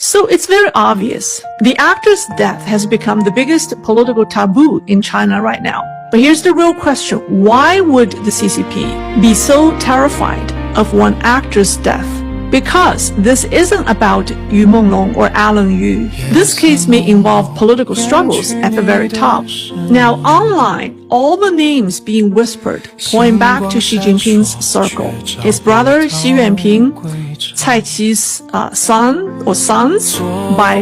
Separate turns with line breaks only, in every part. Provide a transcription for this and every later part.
So it's very obvious. The actor's death has become the biggest political taboo in China right now. But here's the real question. Why would the CCP be so terrified of one actor's death? Because this isn't about Yu Menglong or Alan Yu. This case may involve political struggles at the very top. Now, online, all the names being whispered point back to Xi Jinping's circle. His brother Xi Yuanping, Cai Qi's son or sons by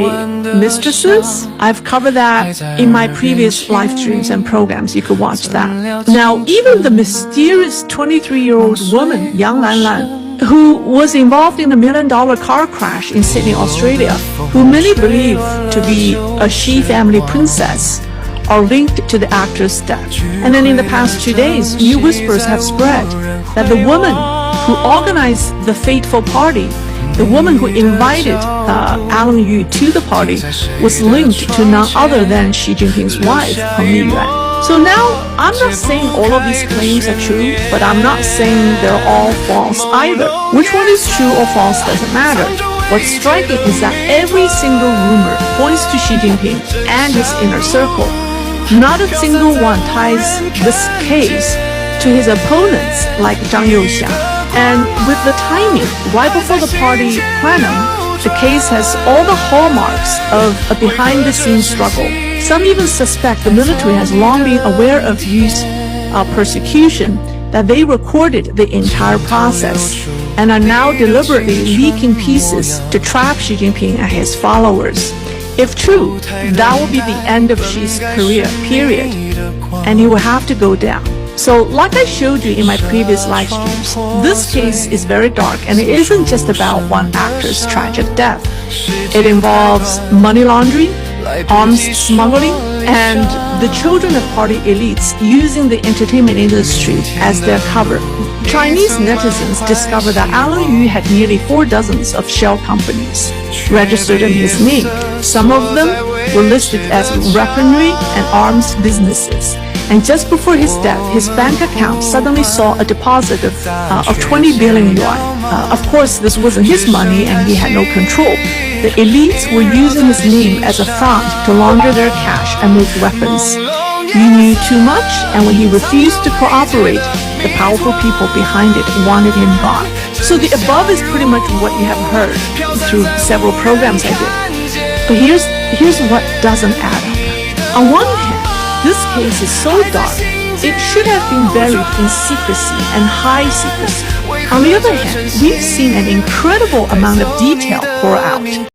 mistresses. I've covered that in my previous live streams and programs. You could watch that. Now, even the mysterious 23-year-old woman, Yang Lanlan, who was involved in a $1 million car crash in Sydney, Australia, who many believe to be a Xi family princess, are linked to the actor's death. And then in the past 2 days, new whispers have spread that the woman who organized the fateful party, the woman who invited Alan Yu to the party, was linked to none other than Xi Jinping's wife, Peng Liyuan. So now, I'm not saying all of these claims are true, but I'm not saying they're all false either. Which one is true or false doesn't matter. What's striking is that every single rumor points to Xi Jinping and his inner circle. Not a single one ties this case to his opponents like Zhang Youxia. And with the timing, right before the party plenum, the case has all the hallmarks of a behind-the-scenes struggle. Some even suspect the military has long been aware of Yu's persecution, that they recorded the entire process and are now deliberately leaking pieces to trap Xi Jinping and his followers. If true, that will be the end of Xi's career, period, and he will have to go down. So, like I showed you in my previous live streams, this case is very dark, and it isn't just about one actor's tragic death. It involves money laundering, arms smuggling, and the children of party elites using the entertainment industry as their cover. Chinese netizens discovered that Alan Yu had nearly 4 dozens of shell companies registered in his name. Some of them were listed as weaponry and arms businesses. And just before his death, his bank account suddenly saw a deposit of 20 billion yuan. Of course, this wasn't his money and he had no control. The elites were using his name as a front to launder their cash and make weapons. He knew too much, and when he refused to cooperate, the powerful people behind it wanted him gone. So the above is pretty much what you have heard through several programs I did. But here's what doesn't add up. On one hand, this case is so dark, it should have been buried in secrecy and high secrecy. On the other hand, we've seen an incredible amount of detail pour out.